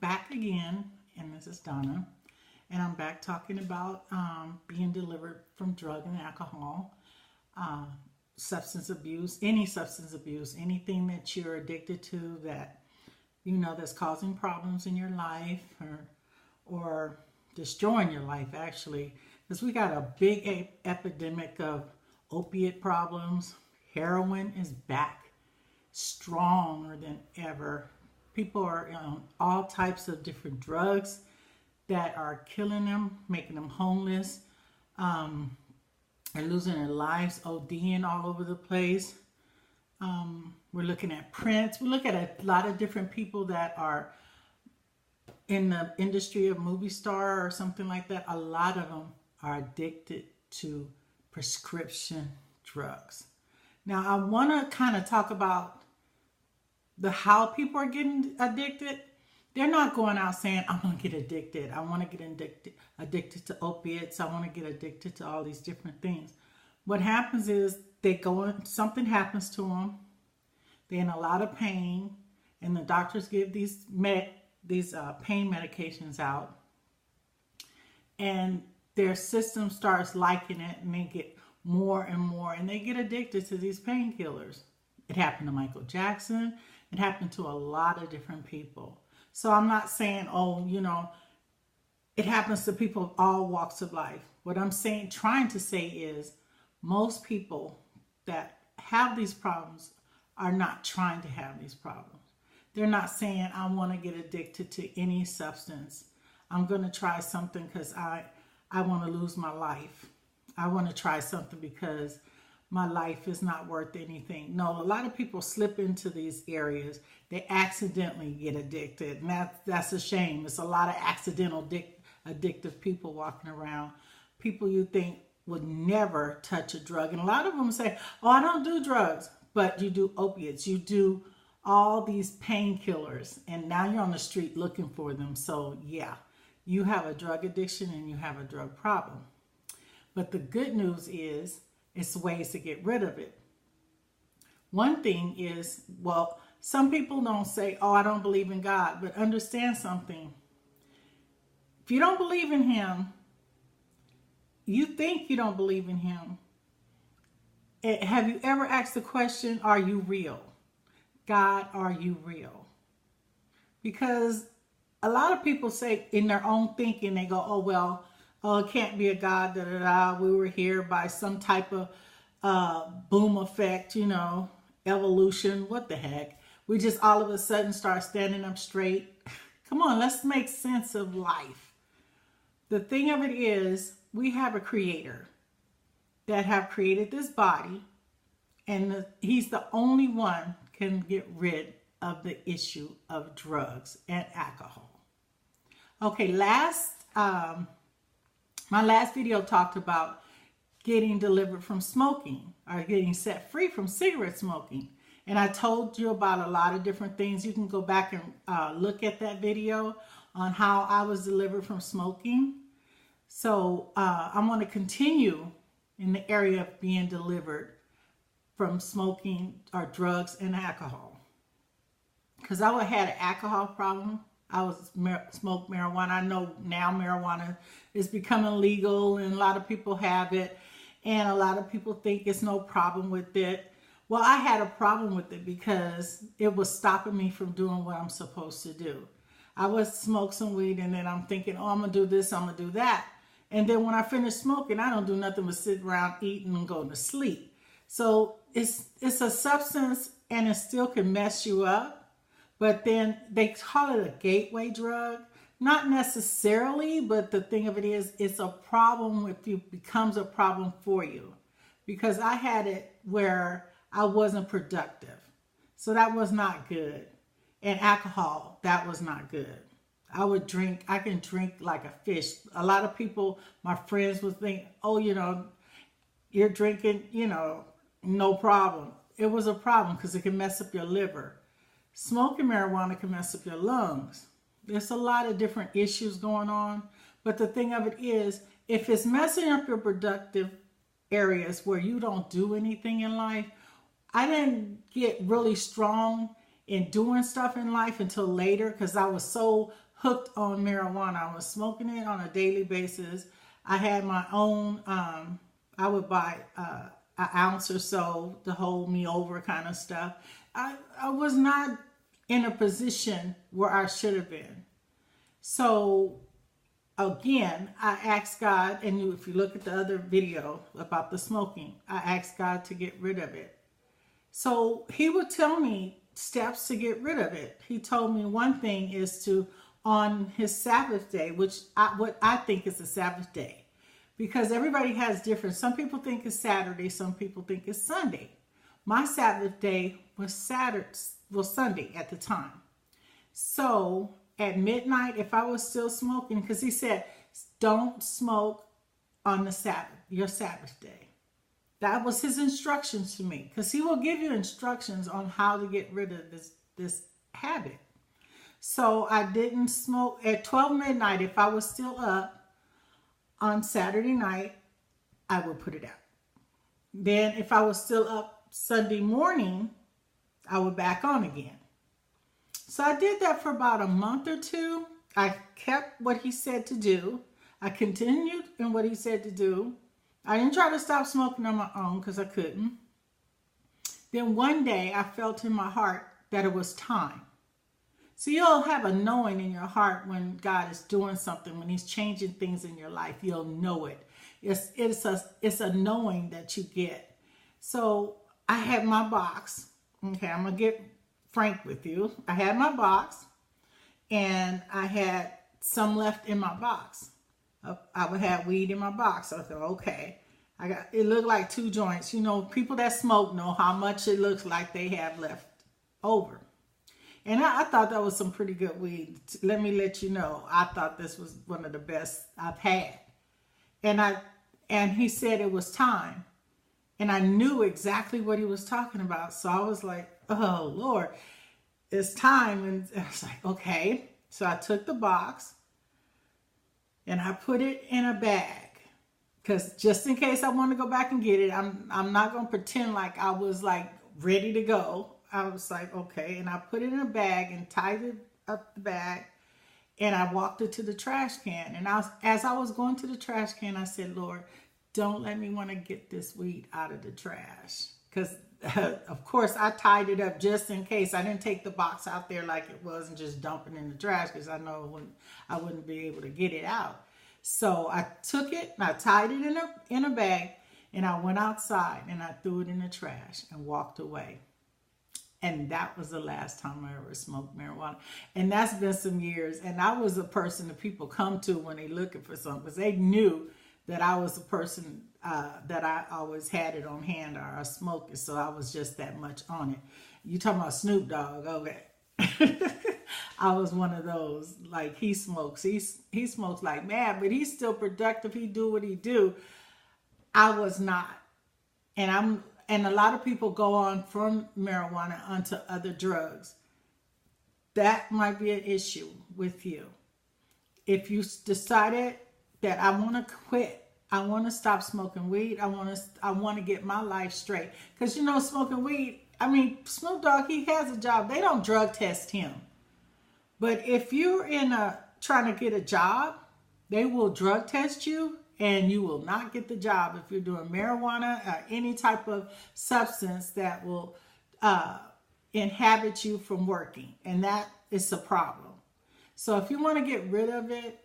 back again, and this is Donna, and I'm back talking about being delivered from drug and alcohol, uh, substance abuse, any substance abuse, anything that you're addicted to that you know that's causing problems in your life or destroying your life actually, because we got a big epidemic of opiate problems. Heroin is back stronger than ever. People are on all types of different drugs that are killing them, making them homeless, and losing their lives, ODing all over the place. We're looking at Prince. We look at a lot of different people that are in the industry of movie star or something like that. A lot of them are addicted to prescription drugs. Now, I want to kind of talk about how people are getting addicted. They're not going out saying, I'm going to get addicted. I want to get addicted to opiates. I want to get addicted to all these different things. What happens is they go in, something happens to them. They're in a lot of pain, and the doctors give these pain medications out, and their system starts liking it, and they get more and more, and they get addicted to these painkillers. It happened to Michael Jackson. It happened to a lot of different people. So I'm not saying, oh, you know, it happens to people of all walks of life. What I'm saying, trying to say is most people that have these problems are not trying to have these problems. They're not saying, I want to get addicted to any substance. I'm going to try something because I want to lose my life. I want to try something because my life is not worth anything. No, a lot of people slip into these areas. They accidentally get addicted, and that's a shame. It's a lot of accidental addictive people walking around. People you think would never touch a drug. And a lot of them say, oh, I don't do drugs, but you do opiates. You do all these painkillers, and now you're on the street looking for them. So yeah, you have a drug addiction and you have a drug problem. But the good news is, it's ways to get rid of it. One thing is, well, some people don't say, oh, I don't believe in God, but understand something. If you don't believe in him, you think you don't believe in him. Have you ever asked the question, are you real? God, are you real? Because a lot of people say in their own thinking, they go, oh, well, oh, it can't be a God, da, da, da. We were here by some type of boom effect, you know, evolution. What the heck? We just all of a sudden start standing up straight. Come on, let's make sense of life. The thing of it is, we have a creator that have created this body, and he's the only one can get rid of the issue of drugs and alcohol. Okay, my last video talked about getting delivered from smoking or getting set free from cigarette smoking. And I told you about a lot of different things. You can go back and look at that video on how I was delivered from smoking. So I want to continue in the area of being delivered from smoking or drugs and alcohol. Because I had an alcohol problem. I was smoked marijuana. I know now marijuana is becoming legal and a lot of people have it. And a lot of people think it's no problem with it. Well, I had a problem with it because it was stopping me from doing what I'm supposed to do. I would smoke some weed and then I'm thinking, oh, I'm going to do this, I'm going to do that. And then when I finish smoking, I don't do nothing but sit around eating and go to sleep. So it's a substance and it still can mess you up. But then they call it a gateway drug. Not necessarily, but the thing of it is, it's a problem if it becomes a problem for you. Because I had it where I wasn't productive. So that was not good. And alcohol, that was not good. I can drink like a fish. A lot of people, my friends would think, oh, you know, you're drinking, you know, no problem. It was a problem because it can mess up your liver. Smoking marijuana can mess up your lungs. There's a lot of different issues going on. But the thing of it is, if it's messing up your productive areas where you don't do anything in life, I didn't get really strong in doing stuff in life until later because I was so hooked on marijuana. I was smoking it on a daily basis. I had my own, I would buy an ounce or so to hold me over kind of stuff. I was not in a position where I should have been. So again, I asked God, and if you look at the other video about the smoking, I asked God to get rid of it. So he would tell me steps to get rid of it. He told me one thing is to, on his Sabbath day, what I think is the Sabbath day, because everybody has different. Some people think it's Saturday, some people think it's Sunday. My Sabbath day was Sunday at the time. So at midnight, if I was still smoking, because he said, don't smoke on the Sabbath, your Sabbath day. That was his instructions to me, because he will give you instructions on how to get rid of this habit. So I didn't smoke at 12 midnight. If I was still up on Saturday night, I would put it out. Then if I was still up Sunday morning, I would back on again. So I did that for about a month or two. I kept what he said to do. I continued in what he said to do. I didn't try to stop smoking on my own because I couldn't. Then one day I felt in my heart that it was time. So you'll have a knowing in your heart when God is doing something, when he's changing things in your life. You'll know it. It's a knowing that you get. So I had my box. Okay, I'm going to get frank with you. I had my box and I had some left in my box. I would have weed in my box. I thought, okay, it looked like 2 joints. You know, people that smoke know how much it looks like they have left over. And I thought that was some pretty good weed. Let me let you know, I thought this was one of the best I've had. And he said it was time. And I knew exactly what he was talking about. So I was like, oh, Lord, it's time. And I was like, okay. So I took the box and I put it in a bag. Because just in case I want to go back and get it, I'm not going to pretend like I was like ready to go. I was like, okay. And I put it in a bag and tied it up the bag. And I walked it to the trash can. And as I was going to the trash can, I said, Lord, don't let me want to get this weed out of the trash. Because, of course, I tied it up just in case. I didn't take the box out there like it was and just dump it in the trash because I know I wouldn't be able to get it out. So I took it and I tied it in a bag. And I went outside and I threw it in the trash and walked away. And that was the last time I ever smoked marijuana. And that's been some years. And I was a person that people come to when they're looking for something, because they knew that I was a person that I always had it on hand or a smoker. So I was just that much on it. You talking about Snoop Dogg? Okay. I was one of those. Like, he smokes. He smokes like mad, but he's still productive. He do what he do. I was not. And a lot of people go on from marijuana onto other drugs. That might be an issue with you. If you decided that I want to quit, I want to stop smoking weed, I want to get my life straight. Because, you know, smoking weed, I mean, Snoop Dogg, he has a job. They don't drug test him. But if you're trying to get a job, they will drug test you. And you will not get the job if you're doing marijuana or any type of substance that will inhibit you from working. And that is a problem. So if you want to get rid of it,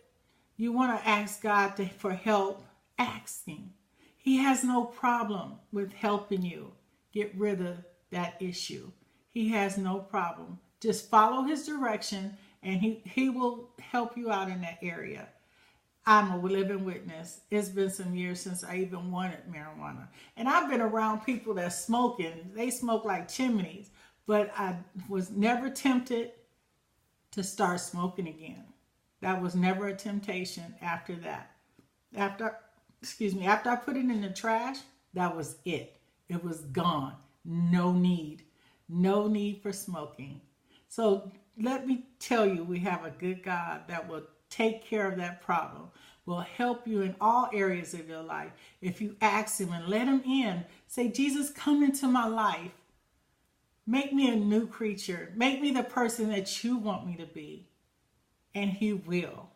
you want to ask God for help. Ask him. He has no problem with helping you get rid of that issue. He has no problem. Just follow his direction and he will help you out in that area. I'm a living witness. It's been some years since I even wanted marijuana. And I've been around people that smoking. They smoke like chimneys. But I was never tempted to start smoking again. That was never a temptation after that. After I put it in the trash, that was it. It was gone. No need. No need for smoking. So let me tell you, we have a good God that will take care of that problem, will help you in all areas of your life. If you ask him and let him in, say, Jesus, come into my life. Make me a new creature. Make me the person that you want me to be. and he will.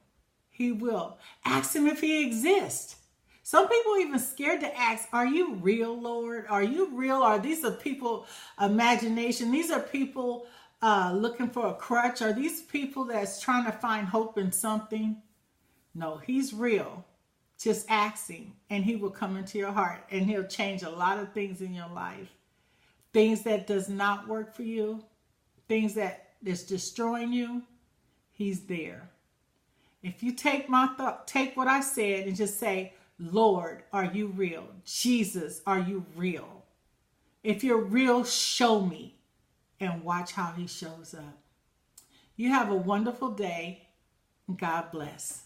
He will. Ask him if he exists. Some people are even scared to ask, are you real, Lord? Are you real? Are these are people imagination? These are people looking for a crutch? Are these people that's trying to find hope in something? No, he's real. Just ask him and he will come into your heart and he'll change a lot of things in your life. Things that does not work for you, things that is destroying you, he's there. If you take take what I said and just say, Lord, are you real? Jesus, are you real? If you're real, show me, and watch how he shows up. You have a wonderful day. God bless.